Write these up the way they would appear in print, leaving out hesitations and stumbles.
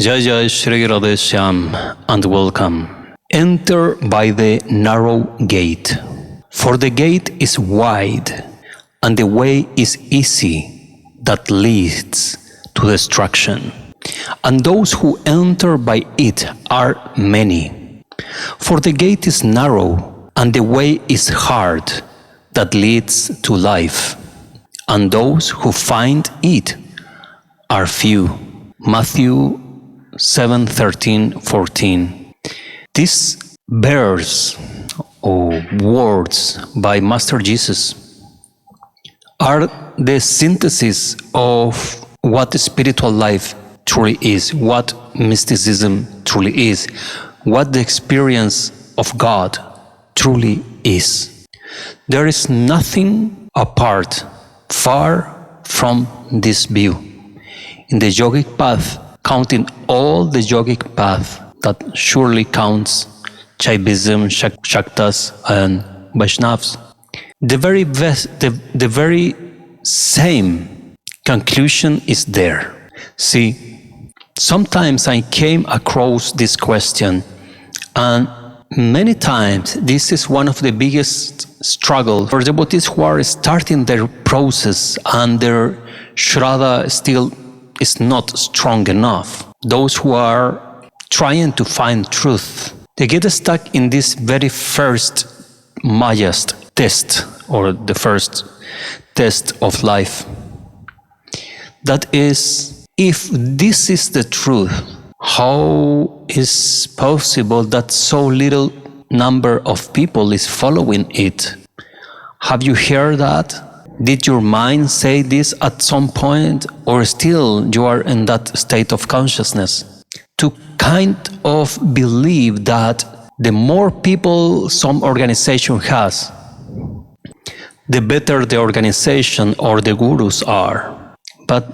Jay Sri Radheshyam and welcome. Enter by the narrow gate, for the gate is wide and the way is easy that leads to destruction, and those who enter by it are many. For the gate is narrow and the way is hard that leads to life, and those who find it are few. Matthew 7:13-14. These verse or words by Master Jesus are the synthesis of what spiritual life truly is, what mysticism truly is, what the experience of God truly is. There is nothing apart, far from this view. In the yogic path, counting all the yogic path that surely counts Shaivism, Shaktas and Vaishnavas, the very same conclusion is there. See, sometimes I came across this question, and many times this is one of the biggest struggles for devotees who are starting their process and their Shraddha still is not strong enough. Those who are trying to find truth, they get stuck in this very first Maya's test, or the first test of life. That is, if this is the truth, how is possible that so little number of people is following it? Have you heard that? Did your mind say this at some point, or still you are in that state of consciousness? To kind of believe that the more people some organization has, the better the organization or the gurus are. But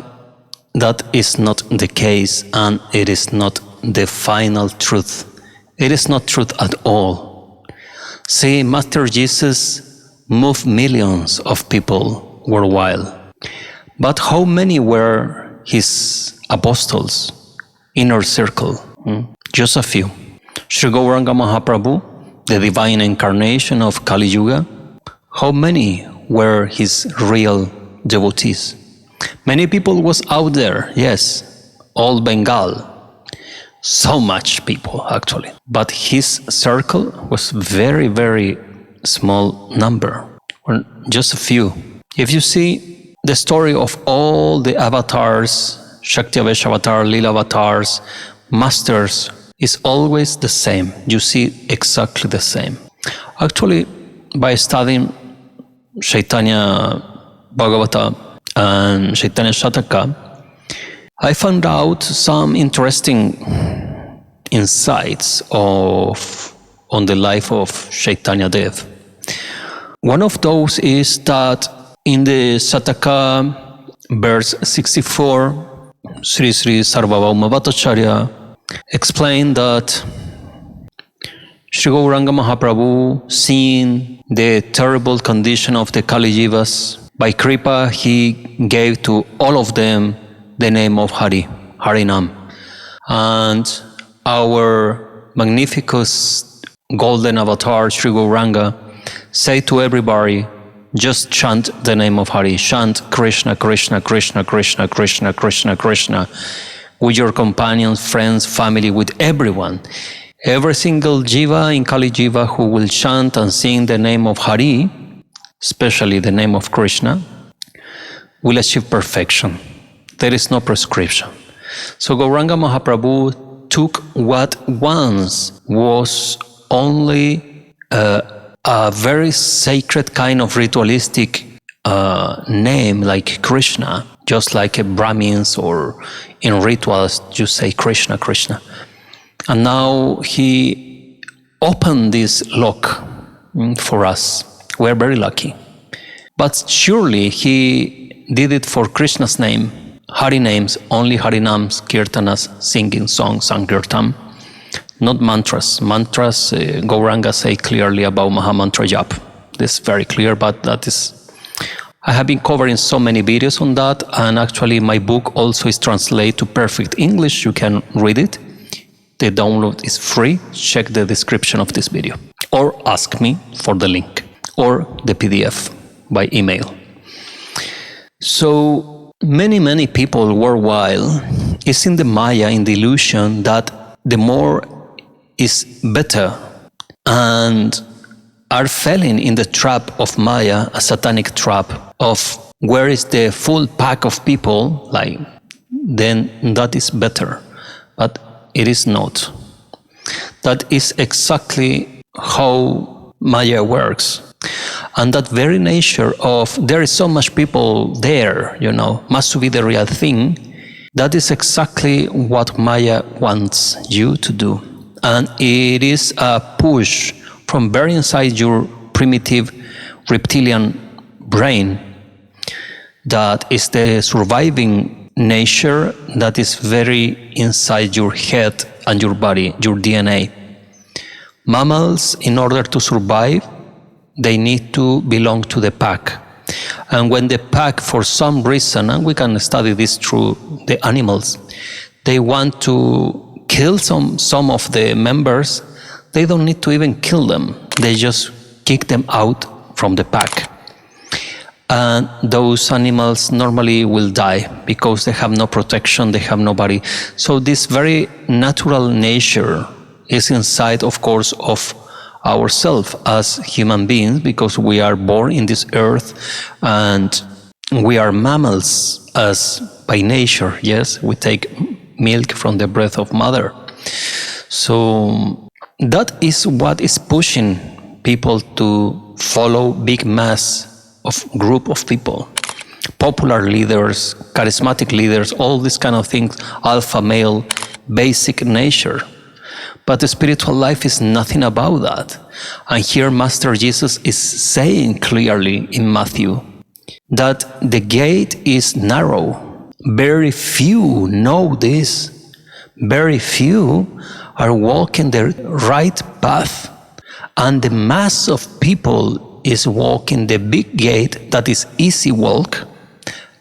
that is not the case, and it is not the final truth. It is not truth at all. See, Master Jesus moved millions of people worldwide. But how many were his apostles, inner circle? Just a few. Sri Gauranga Mahaprabhu, the divine incarnation of Kali Yuga, how many were his real devotees? Many people was out there, yes, all Bengal, so much people actually. But his circle was very, very small number, or just a few. If you see the story of all the avatars, Shakti Avatar, Lila avatars, masters, is always the same. You see exactly the same. Actually, by studying Chaitanya Bhagavata and Chaitanya Shataka, I found out some interesting insights on the life of Chaitanya Dev. One of those is that in the Shataka, verse 64, Sri Sri Sarvabhauma Bhattacharya explained that Sri Gauranga Mahaprabhu, seeing the terrible condition of the Kali Jivas, by Kripa he gave to all of them the name of Hari, Harinam. And our magnificent golden avatar, Sri Gauranga, say to everybody, just chant the name of Hari. Chant Krishna, Krishna, Krishna, Krishna, Krishna, Krishna, Krishna, with your companions, friends, family, with everyone. Every single jiva in Kali Jiva who will chant and sing the name of Hari, especially the name of Krishna, will achieve perfection. There is no prescription. So Gauranga Mahaprabhu took what once was only a very sacred kind of ritualistic name like Krishna, just like a Brahmins or in rituals you say Krishna, Krishna. And now he opened this lock for us. We're very lucky. But surely he did it for Krishna's name, Hari names, only Harinams, Kirtanas, singing songs, Sankirtan, not mantras. Mantras, Gauranga say clearly about mahamantra jap. This is very clear, but that is I have been covering so many videos on that, and actually my book also is translated to perfect English. You can read it. The download is free. Check the description of this video, or ask me for the link or the PDF by email. So many people worldwide is in the Maya, in the illusion that the more is better, and are falling in the trap of Maya, a satanic trap of where is the full pack of people, like, then that is better. But it is not. That is exactly how Maya works. And that very nature of there is so much people there, must be the real thing, that is exactly what Maya wants you to do. And it is a push from very inside your primitive reptilian brain that is the surviving nature that is very inside your head and your body, your DNA. Mammals, in order to survive, they need to belong to the pack. And when the pack, for some reason, and we can study this through the animals, they want to kill some of the members, they don't need to even kill them. They just kick them out from the pack. And those animals normally will die because they have no protection, they have nobody. So this very natural nature is inside, of course, of ourselves as human beings, because we are born in this earth and we are mammals as by nature. Yes, we take milk from the breast of mother. So that is what is pushing people to follow big mass of group of people, popular leaders, charismatic leaders, all these kind of things, alpha male, basic nature. But the spiritual life is nothing about that. And here Master Jesus is saying clearly in Matthew that the gate is narrow. Very few know this. Very few are walking the right path. And the mass of people is walking the big gate that is easy walk,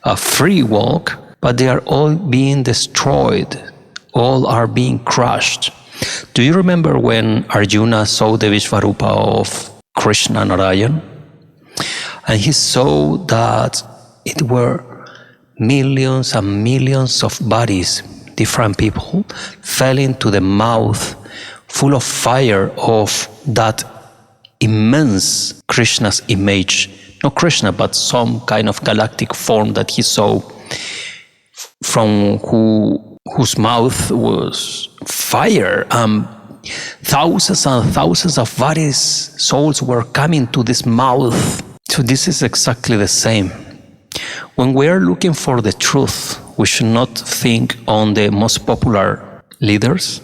a free walk, but they are all being destroyed. All are being crushed. Do you remember when Arjuna saw the Vishvarupa of Krishna Narayan? And he saw that it were millions and millions of bodies, different people, fell into the mouth full of fire of that immense Krishna's image. Not Krishna, but some kind of galactic form that he saw, from whose mouth was fire. Thousands and thousands of various souls were coming to this mouth. So this is exactly the same. When we are looking for the truth, we should not think on the most popular leaders,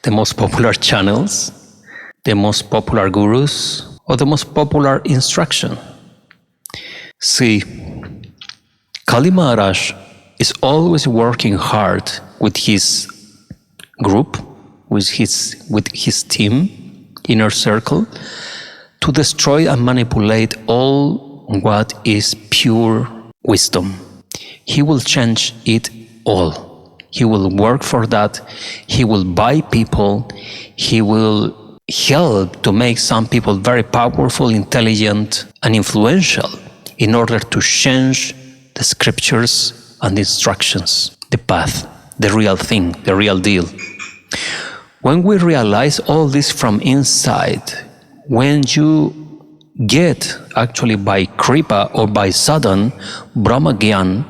the most popular channels, the most popular gurus, or the most popular instruction. See, Kali Maharaj is always working hard with his group, with his team, inner circle, to destroy and manipulate all what is pure wisdom. He will change it all. He will work for that. He will buy people. He will help to make some people very powerful, intelligent, and influential in order to change the scriptures and the instructions, the path, the real thing, the real deal. When we realize all this from inside, when you get actually by Kripa or by sadhan, Brahma Gyan,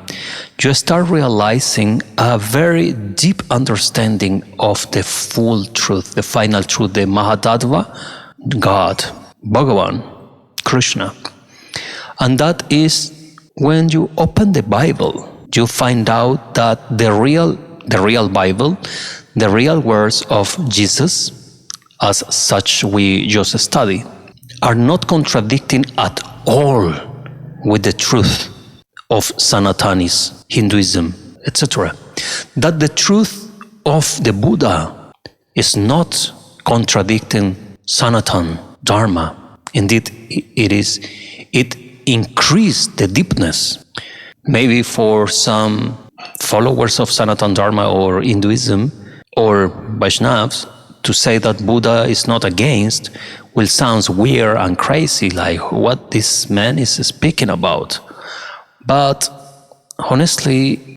you start realizing a very deep understanding of the full truth, the final truth, the Mahatattva, God, Bhagavan, Krishna. And that is when you open the Bible, you find out that the real Bible, the real words of Jesus, as such we just study, are not contradicting at all with the truth of Sanatanis, Hinduism, etc. That the truth of the Buddha is not contradicting Sanatan Dharma. Indeed, it increase the deepness. Maybe for some followers of Sanatana Dharma or Hinduism or Vaishnavas, to say that Buddha is not against will sound weird and crazy, like what this man is speaking about. But honestly,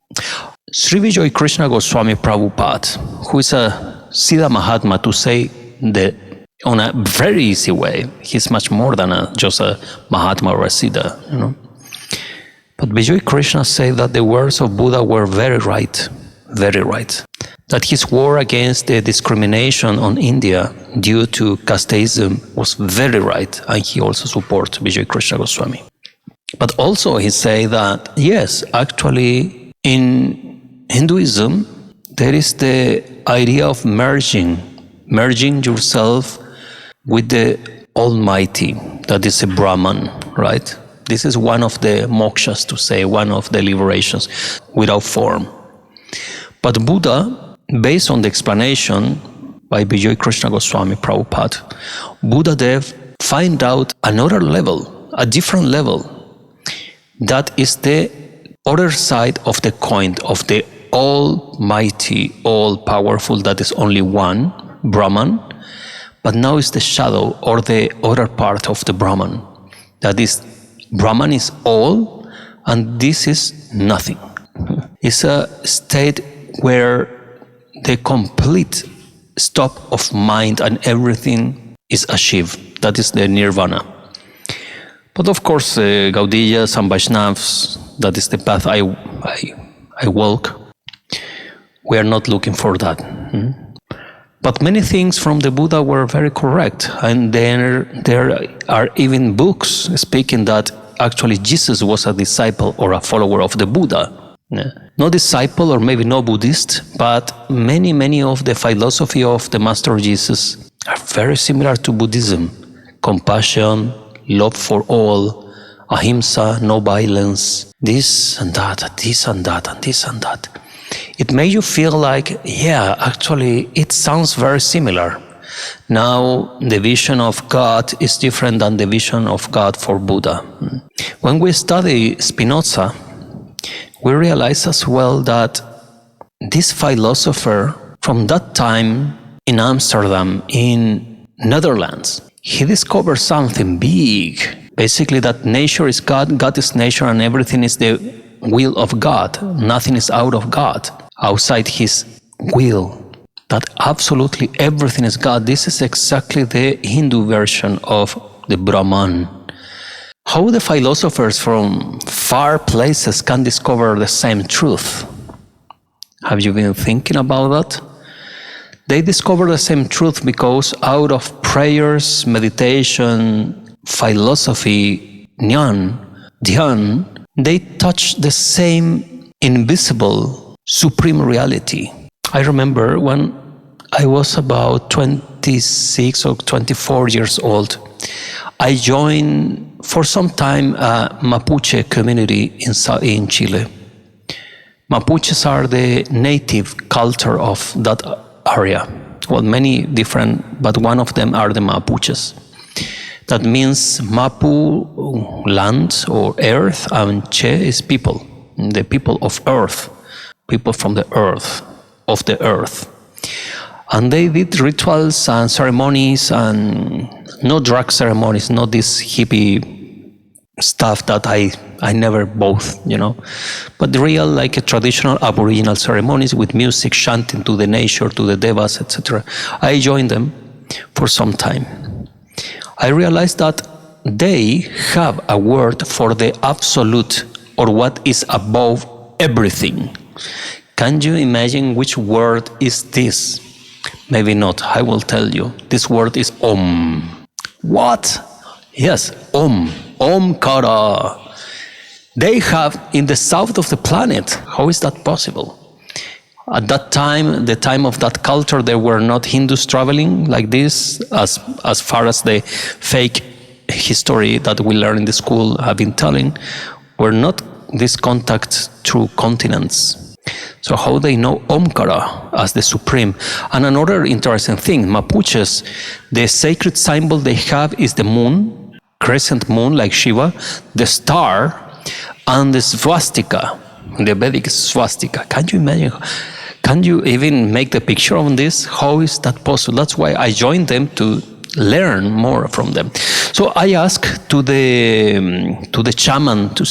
Sri Vijay Krishna Goswami Prabhupada, who is a Siddha Mahatma, to say that on a very easy way, he's much more than just a Mahatma or a Siddha, But Vijay Krishna said that the words of Buddha were very right. That his war against the discrimination on India due to casteism was very right, and he also supports Vijay Krishna Goswami. But also he said that, yes, actually in Hinduism, there is the idea of merging yourself with the Almighty, that is a Brahman, right? This is one of the mokshas, to say, one of the liberations without form. But Buddha, based on the explanation by Vijay Krishna Goswami Prabhupada, Buddha Dev find out another level, a different level. That is the other side of the coin of the Almighty, all-powerful, that is only one, Brahman, but now is the shadow or the other part of the Brahman. That is, Brahman is all, and this is nothing. It's a state where the complete stop of mind and everything is achieved. That is the nirvana. But of course, Gaudiyas and Vaishnavas, that is the path I walk. We are not looking for that. But many things from the Buddha were very correct. And there are even books speaking that actually Jesus was a disciple or a follower of the Buddha. No disciple or maybe no Buddhist, but many of the philosophy of the Master Jesus are very similar to Buddhism. Compassion, love for all, ahimsa, no violence, this and that, this and that, and this and that. It made you feel like, yeah, actually, it sounds very similar. Now, the vision of God is different than the vision of God for Buddha. When we study Spinoza, we realize as well that this philosopher from that time in Amsterdam, in Netherlands, he discovered something big. Basically that nature is God, God is nature, and everything is the will of God. Nothing is out of God, outside his will. That absolutely everything is God. This is exactly the Hindu version of the Brahman. How the philosophers from far places can discover the same truth? Have you been thinking about that? They discover the same truth because out of prayers, meditation, philosophy, dhyan, they touch the same invisible supreme reality. I remember when I was about 26 or 24 years old, I joined for some time a Mapuche community in Chile. Mapuches are the native culture of that area. Well, many different, but one of them are the Mapuches. That means Mapu, land or earth, and Che is people, the people of earth, people from the earth, of the earth. And they did rituals and ceremonies, and no drug ceremonies, not this hippie stuff that I never both, but real, like a traditional Aboriginal ceremonies with music, chanting to the nature, to the devas, etc. I joined them for some time. I realized that they have a word for the absolute, or what is above everything. Can you imagine which word is this? Maybe not, I will tell you. This word is Om. What? Yes, Om. Omkara. They have in the south of the planet. How is that possible? At that time, the time of that culture, there were not Hindus traveling like this, as far as the fake history that we learn in the school have been telling, were not this contact through continents. So how they know Omkara as the supreme? And another interesting thing, Mapuches, the sacred symbol they have is the moon, crescent moon like Shiva, the star, and the swastika, the Vedic swastika. Can you imagine? Can you even make the picture on this? How is that possible? That's why I joined them to learn more from them. So I asked to the shaman to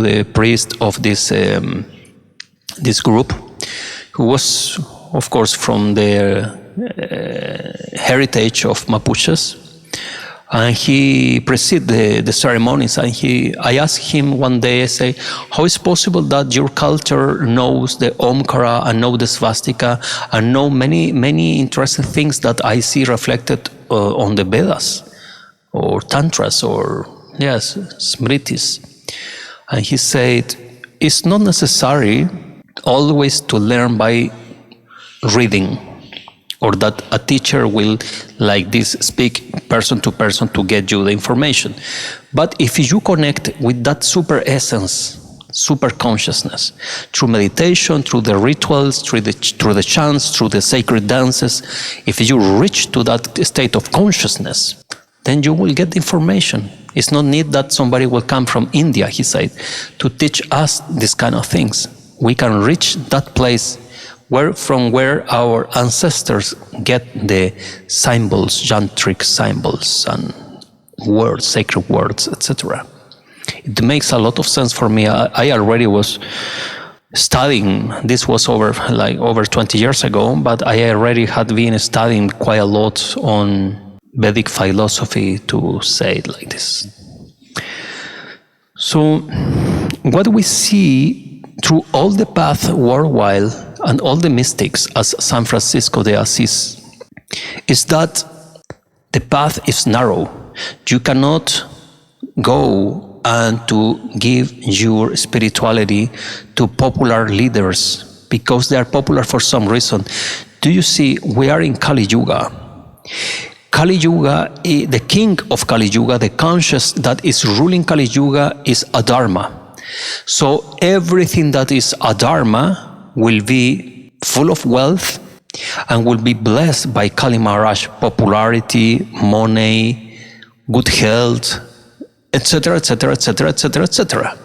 the priest of this group, who was, of course, from the heritage of Mapuches, and he preceded the ceremonies. And I asked him one day, I say, how is possible that your culture knows the Omkara and know the swastika and know many interesting things that I see reflected on the Vedas or Tantras or Smritis? And he said, it's not necessary always to learn by reading, or that a teacher will, like this, speak person to person to get you the information. But if you connect with that super essence, super consciousness, through meditation, through the rituals, through the chants, through the sacred dances, if you reach to that state of consciousness, then you will get the information. It's not need that somebody will come from India, he said, to teach us these kind of things. We can reach that place from where our ancestors get the symbols, yantric symbols and words, sacred words, etc. It makes a lot of sense for me. I already was studying, this was over 20 years ago, but I already had been studying quite a lot on Vedic philosophy, to say it like this. So what we see through all the path worldwide and all the mystics, as San Francisco de Assis, is that the path is narrow. You cannot go and to give your spirituality to popular leaders because they are popular for some reason. Do you see, we are in Kali Yuga. Kali Yuga, the king of Kali Yuga, the conscious that is ruling Kali Yuga is Adharma. So everything that is Adharma will be full of wealth and will be blessed by Kali Maharaj, popularity, money, good health, etc., etc., etc., etc., etc.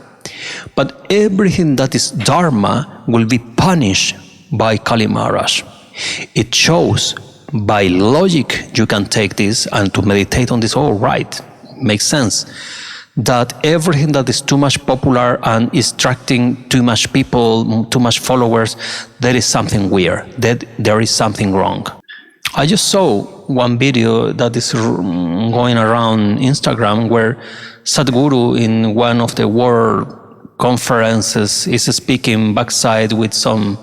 But everything that is Dharma will be punished by Kali Maharaj. It shows, by logic, you can take this and to meditate on this, right, makes sense, that everything that is too much popular and is attracting too much people, too much followers, there is something weird, that there is something wrong. I just saw one video that is going around Instagram where Sadhguru in one of the world conferences is speaking backside with some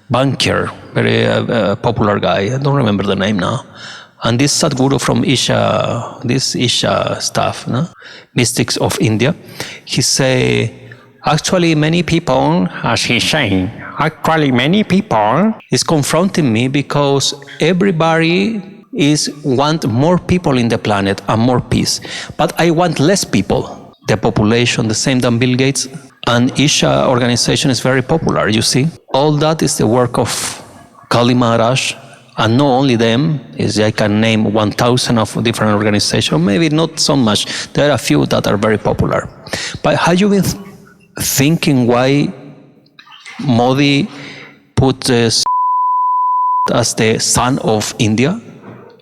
banker, very popular guy, I don't remember the name now. And this Sadhguru from Isha stuff, no? Mystics of India, he say, actually many people, as he's saying, actually many people is confronting me because everybody want more people in the planet and more peace. But I want less people. The population, the same than Bill Gates, and Isha organization is very popular, you see. All that is the work of Kali Maharaj. And not only them, I can name 1,000 of different organizations, maybe not so much. There are a few that are very popular. But have you been thinking why Modi put as the son of India?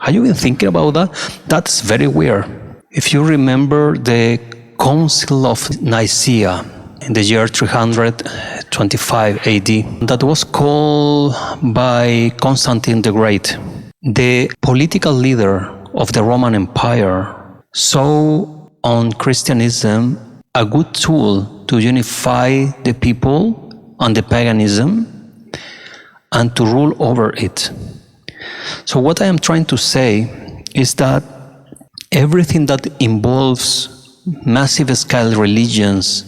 Have you been thinking about that? That's very weird. If you remember the Council of Nicaea in the year 325 AD, that was called by Constantine the Great. The political leader of the Roman Empire saw on Christianism a good tool to unify the people and the paganism and to rule over it. So what I am trying to say is that everything that involves massive scale religions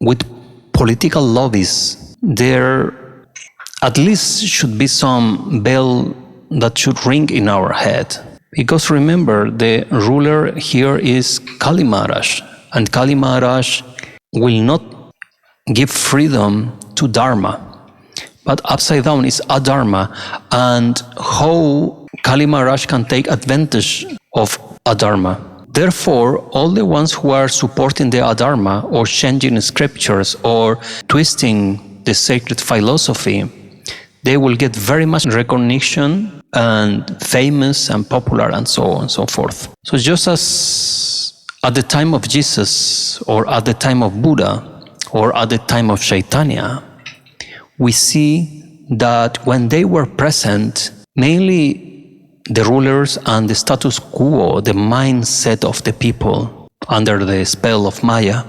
with political lobbies, there at least should be some bell that should ring in our head. Because remember, the ruler here is Kali Maharaj, and Kali Maharaj will not give freedom to Dharma, but upside down is Adharma, and how Kali Maharaj can take advantage of Adharma. Therefore, all the ones who are supporting the Adharma or changing scriptures or twisting the sacred philosophy, they will get very much recognition and famous and popular and so on and so forth. So just as at the time of Jesus or at the time of Buddha or at the time of Chaitanya, we see that when they were present, mainly the rulers and the status quo, the mindset of the people under the spell of Maya,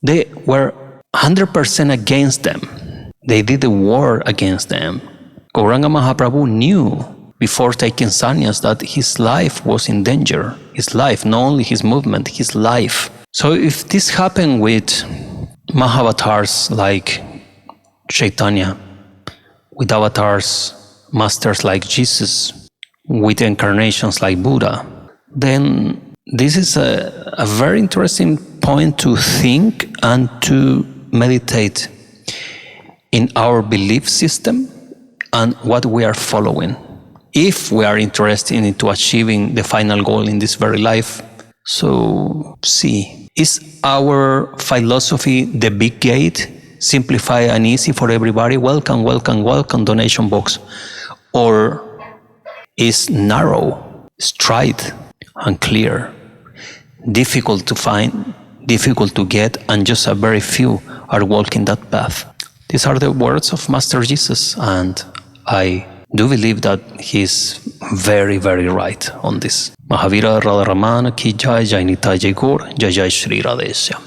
they were 100% against them. They did a war against them. Gauranga Mahaprabhu knew before taking sannyas that his life was in danger. His life, not only his movement, his life. So if this happened with Mahavatars like Chaitanya, with avatars, masters like Jesus, with incarnations like Buddha, then this is a very interesting point to think and to meditate in our belief system and what we are following. If we are interested into achieving the final goal in this very life, so see, is our philosophy the big gate, simplify and easy for everybody, welcome, welcome, welcome, donation box, or is narrow, straight, and clear, difficult to find, difficult to get, and just a very few are walking that path? These are the words of Master Jesus, and I do believe that he's very, very right on this. Mahavira Radharamana ki jai, Jai Nitai Jai Gaur, Jai Jai Sri Radheshyam.